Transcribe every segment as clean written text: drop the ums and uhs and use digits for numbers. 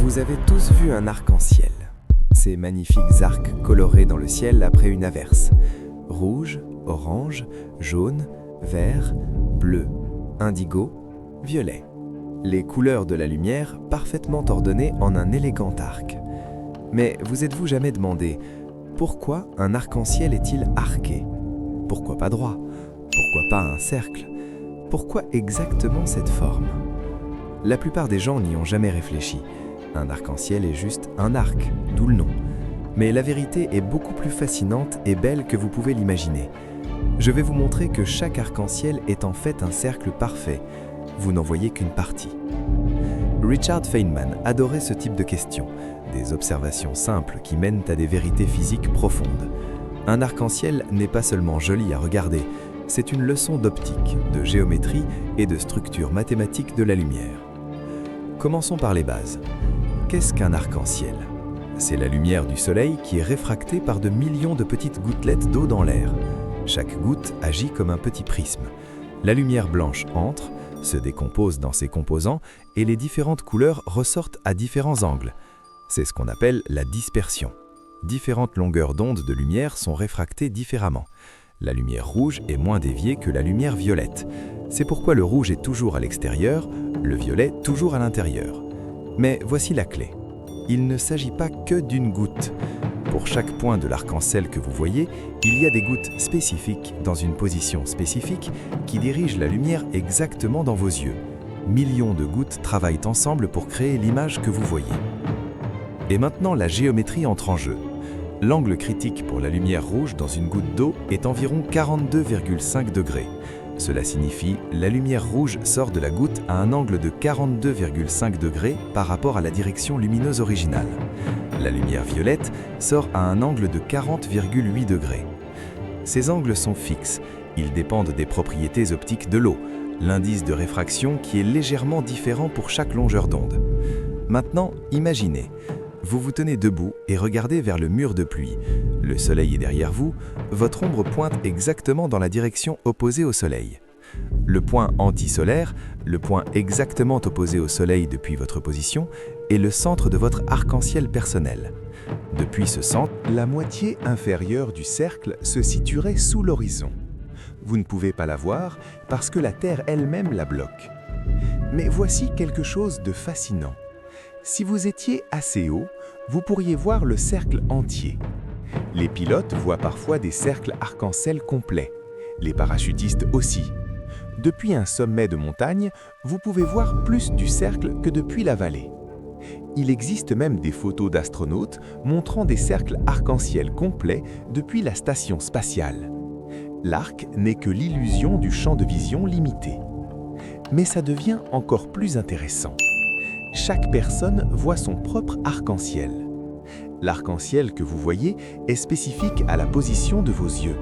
Vous avez tous vu un arc-en-ciel. Ces magnifiques arcs colorés dans le ciel après une averse. Rouge, orange, jaune, vert, bleu, indigo, violet. Les couleurs de la lumière parfaitement ordonnées en un élégant arc. Mais vous êtes-vous jamais demandé pourquoi un arc-en-ciel est-il arqué? Pourquoi pas droit? Pourquoi pas un cercle? Pourquoi exactement cette forme? La plupart des gens n'y ont jamais réfléchi. Un arc-en-ciel est juste un arc, d'où le nom. Mais la vérité est beaucoup plus fascinante et belle que vous pouvez l'imaginer. Je vais vous montrer que chaque arc-en-ciel est en fait un cercle parfait. Vous n'en voyez qu'une partie. Richard Feynman adorait ce type de questions, des observations simples qui mènent à des vérités physiques profondes. Un arc-en-ciel n'est pas seulement joli à regarder, c'est une leçon d'optique, de géométrie et de structure mathématique de la lumière. Commençons par les bases. Qu'est-ce qu'un arc-en-ciel? C'est la lumière du soleil qui est réfractée par de millions de petites gouttelettes d'eau dans l'air. Chaque goutte agit comme un petit prisme. La lumière blanche entre, se décompose dans ses composants et les différentes couleurs ressortent à différents angles. C'est ce qu'on appelle la dispersion. Différentes longueurs d'onde de lumière sont réfractées différemment. La lumière rouge est moins déviée que la lumière violette. C'est pourquoi le rouge est toujours à l'extérieur, le violet toujours à l'intérieur. Mais voici la clé. Il ne s'agit pas que d'une goutte. Pour chaque point de l'arc-en-ciel que vous voyez, il y a des gouttes spécifiques dans une position spécifique qui dirigent la lumière exactement dans vos yeux. Millions de gouttes travaillent ensemble pour créer l'image que vous voyez. Et maintenant, la géométrie entre en jeu. L'angle critique pour la lumière rouge dans une goutte d'eau est environ 42,5 degrés. Cela signifie la lumière rouge sort de la goutte à un angle de 42,5 degrés par rapport à la direction lumineuse originale. La lumière violette sort à un angle de 40,8 degrés. Ces angles sont fixes, ils dépendent des propriétés optiques de l'eau, l'indice de réfraction qui est légèrement différent pour chaque longueur d'onde. Maintenant, imaginez. Vous vous tenez debout et regardez vers le mur de pluie. Le soleil est derrière vous, votre ombre pointe exactement dans la direction opposée au soleil. Le point antisolaire, le point exactement opposé au soleil depuis votre position, est le centre de votre arc-en-ciel personnel. Depuis ce centre, la moitié inférieure du cercle se situerait sous l'horizon. Vous ne pouvez pas la voir parce que la Terre elle-même la bloque. Mais voici quelque chose de fascinant. Si vous étiez assez haut, vous pourriez voir le cercle entier. Les pilotes voient parfois des cercles arc-en-ciel complets. Les parachutistes aussi. Depuis un sommet de montagne, vous pouvez voir plus du cercle que depuis la vallée. Il existe même des photos d'astronautes montrant des cercles arc-en-ciel complets depuis la station spatiale. L'arc n'est que l'illusion du champ de vision limité. Mais ça devient encore plus intéressant. Chaque personne voit son propre arc-en-ciel. L'arc-en-ciel que vous voyez est spécifique à la position de vos yeux.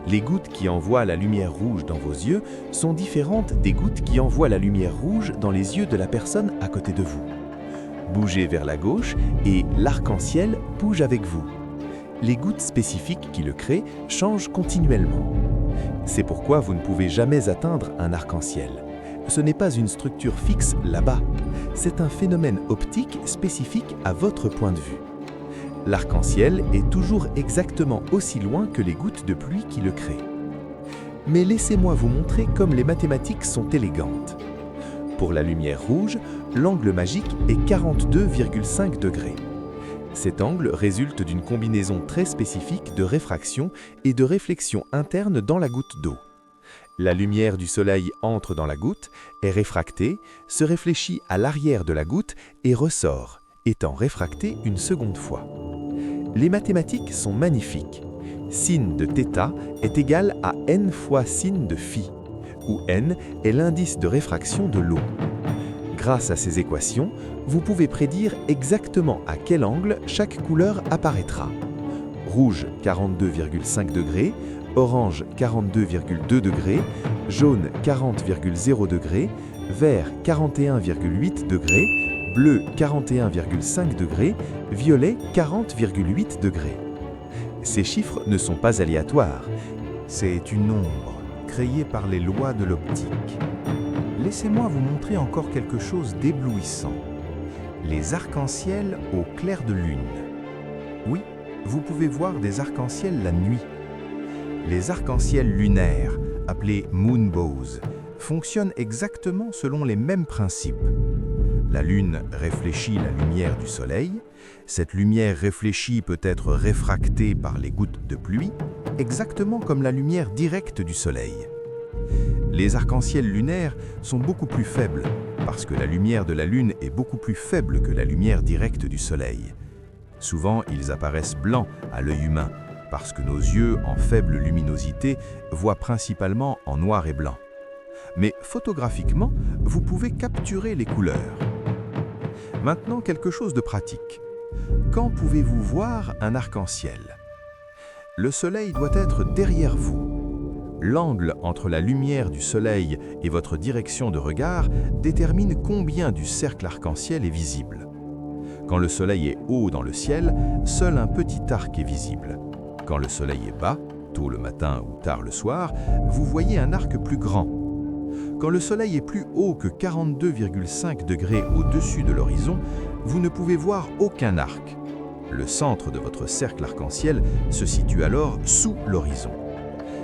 Les gouttes qui envoient la lumière rouge dans vos yeux sont différentes des gouttes qui envoient la lumière rouge dans les yeux de la personne à côté de vous. Bougez vers la gauche et l'arc-en-ciel bouge avec vous. Les gouttes spécifiques qui le créent changent continuellement. C'est pourquoi vous ne pouvez jamais atteindre un arc-en-ciel. Ce n'est pas une structure fixe là-bas, c'est un phénomène optique spécifique à votre point de vue. L'arc-en-ciel est toujours exactement aussi loin que les gouttes de pluie qui le créent. Mais laissez-moi vous montrer comme les mathématiques sont élégantes. Pour la lumière rouge, l'angle magique est 42,5 degrés. Cet angle résulte d'une combinaison très spécifique de réfraction et de réflexion interne dans la goutte d'eau. La lumière du soleil entre dans la goutte, est réfractée, se réfléchit à l'arrière de la goutte et ressort, étant réfractée une seconde fois. Les mathématiques sont magnifiques. Sin de θ est égal à n fois sin de phi, où n est l'indice de réfraction de l'eau. Grâce à ces équations, vous pouvez prédire exactement à quel angle chaque couleur apparaîtra. Rouge 42,5 degrés, orange 42,2 degrés, jaune 40,0 degrés, vert 41,8 degrés, bleu 41,5 degrés, violet 40,8 degrés. Ces chiffres ne sont pas aléatoires. C'est une ombre créée par les lois de l'optique. Laissez-moi vous montrer encore quelque chose d'éblouissant. Les arcs-en-ciel au clair de lune. Oui, vous pouvez voir des arcs-en-ciel la nuit. Les arcs-en-ciel lunaires, appelés moonbows, fonctionnent exactement selon les mêmes principes. La lune réfléchit la lumière du soleil. Cette lumière réfléchie peut être réfractée par les gouttes de pluie, exactement comme la lumière directe du soleil. Les arcs-en-ciel lunaires sont beaucoup plus faibles, parce que la lumière de la lune est beaucoup plus faible que la lumière directe du soleil. Souvent, ils apparaissent blancs à l'œil humain, parce que nos yeux, en faible luminosité, voient principalement en noir et blanc. Mais photographiquement, vous pouvez capturer les couleurs. Maintenant, quelque chose de pratique. Quand pouvez-vous voir un arc-en-ciel? Le soleil doit être derrière vous. L'angle entre la lumière du soleil et votre direction de regard détermine combien du cercle arc-en-ciel est visible. Quand le soleil est haut dans le ciel, seul un petit arc est visible. Quand le soleil est bas, tôt le matin ou tard le soir, vous voyez un arc plus grand. Quand le soleil est plus haut que 42,5 degrés au-dessus de l'horizon, vous ne pouvez voir aucun arc. Le centre de votre cercle arc-en-ciel se situe alors sous l'horizon.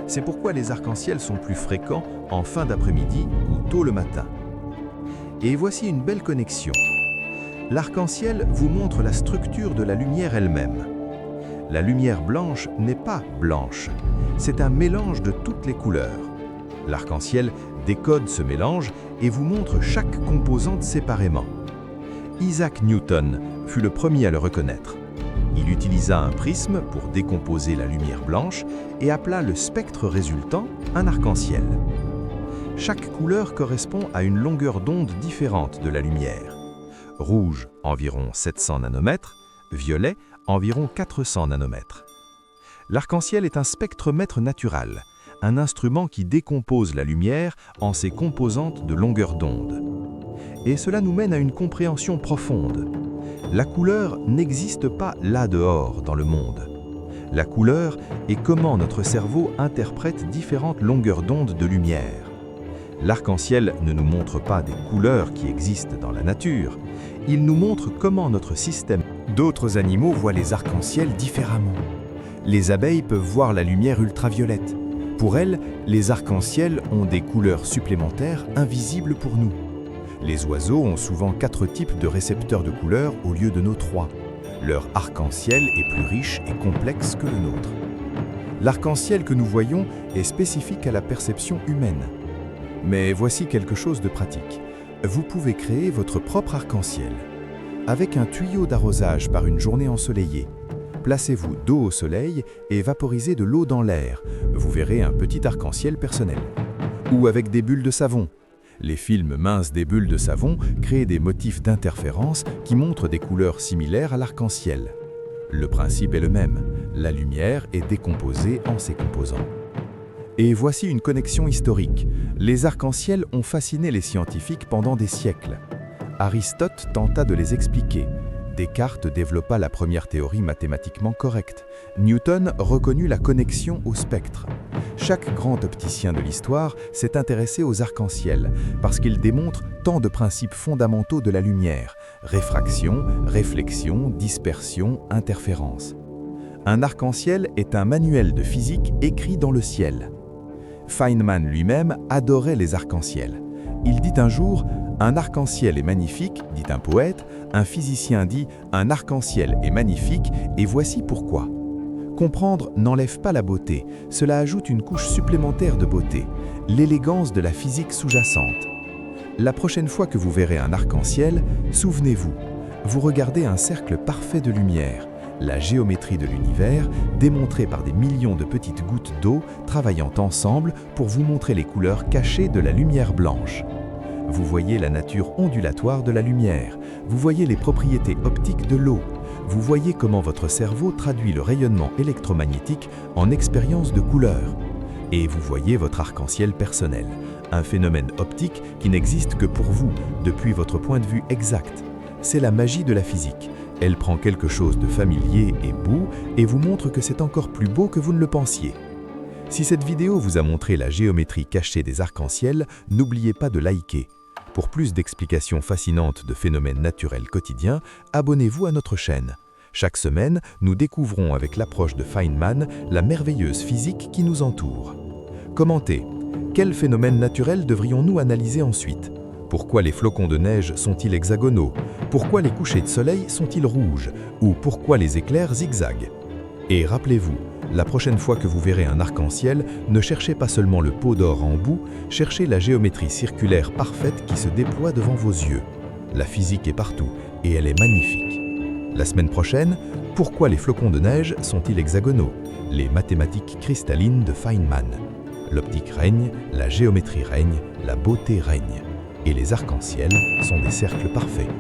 C'est pourquoi les arcs-en-ciel sont plus fréquents en fin d'après-midi ou tôt le matin. Et voici une belle connexion. L'arc-en-ciel vous montre la structure de la lumière elle-même. La lumière blanche n'est pas blanche, c'est un mélange de toutes les couleurs. L'arc-en-ciel décode ce mélange et vous montre chaque composante séparément. Isaac Newton fut le premier à le reconnaître. Il utilisa un prisme pour décomposer la lumière blanche et appela le spectre résultant un arc-en-ciel. Chaque couleur correspond à une longueur d'onde différente de la lumière. Rouge, environ 700 nanomètres, violet, environ 400 nanomètres. L'arc-en-ciel est un spectromètre naturel, un instrument qui décompose la lumière en ses composantes de longueur d'onde. Et cela nous mène à une compréhension profonde. La couleur n'existe pas là dehors dans le monde. La couleur est comment notre cerveau interprète différentes longueurs d'onde de lumière. L'arc-en-ciel ne nous montre pas des couleurs qui existent dans la nature, il nous montre comment notre système. D'autres animaux voient les arcs-en-ciel différemment. Les abeilles peuvent voir la lumière ultraviolette. Pour elles, les arcs-en-ciel ont des couleurs supplémentaires invisibles pour nous. Les oiseaux ont souvent 4 types de récepteurs de couleurs au lieu de nos 3. Leur arc-en-ciel est plus riche et complexe que le nôtre. L'arc-en-ciel que nous voyons est spécifique à la perception humaine. Mais voici quelque chose de pratique. Vous pouvez créer votre propre arc-en-ciel. Avec un tuyau d'arrosage par une journée ensoleillée, placez-vous dos au soleil et vaporisez de l'eau dans l'air. Vous verrez un petit arc-en-ciel personnel. Ou avec des bulles de savon. Les films minces des bulles de savon créent des motifs d'interférence qui montrent des couleurs similaires à l'arc-en-ciel. Le principe est le même, la lumière est décomposée en ses composants. Et voici une connexion historique. Les arcs-en-ciel ont fasciné les scientifiques pendant des siècles. Aristote tenta de les expliquer. Descartes développa la première théorie mathématiquement correcte. Newton reconnut la connexion au spectre. Chaque grand opticien de l'histoire s'est intéressé aux arcs-en-ciel parce qu'ils démontrent tant de principes fondamentaux de la lumière: réfraction, réflexion, dispersion, interférence. Un arc-en-ciel est un manuel de physique écrit dans le ciel. Feynman lui-même adorait les arcs-en-ciel. Il dit un jour « Un arc-en-ciel est magnifique », dit un poète, un physicien dit « Un arc-en-ciel est magnifique et voici pourquoi ». Comprendre n'enlève pas la beauté, cela ajoute une couche supplémentaire de beauté, l'élégance de la physique sous-jacente. La prochaine fois que vous verrez un arc-en-ciel, souvenez-vous, vous regardez un cercle parfait de lumière, la géométrie de l'univers démontrée par des millions de petites gouttes d'eau travaillant ensemble pour vous montrer les couleurs cachées de la lumière blanche. Vous voyez la nature ondulatoire de la lumière, vous voyez les propriétés optiques de l'eau, vous voyez comment votre cerveau traduit le rayonnement électromagnétique en expérience de couleurs. Et vous voyez votre arc-en-ciel personnel, un phénomène optique qui n'existe que pour vous, depuis votre point de vue exact. C'est la magie de la physique. Elle prend quelque chose de familier et beau et vous montre que c'est encore plus beau que vous ne le pensiez. Si cette vidéo vous a montré la géométrie cachée des arcs-en-ciel, n'oubliez pas de liker. Pour Pour plus d'explications fascinantes de phénomènes naturels quotidiens, abonnez-vous à notre chaîne. Chaque semaine, nous découvrons avec l'approche de Feynman la merveilleuse physique qui nous entoure. Commentez. Quels phénomènes naturels devrions-nous analyser ensuite? Pourquoi les flocons de neige sont-ils hexagonaux? Pourquoi les couchers de soleil sont-ils rouges? Ou pourquoi les éclairs zigzaguent? Et rappelez-vous, la prochaine fois que vous verrez un arc-en-ciel, ne cherchez pas seulement le pot d'or en bout, cherchez la géométrie circulaire parfaite qui se déploie devant vos yeux. La physique est partout et elle est magnifique. La semaine prochaine, pourquoi les flocons de neige sont-ils hexagonaux? Les mathématiques cristallines de Feynman. L'optique règne, la géométrie règne, la beauté règne. Et les arcs-en-ciel sont des cercles parfaits.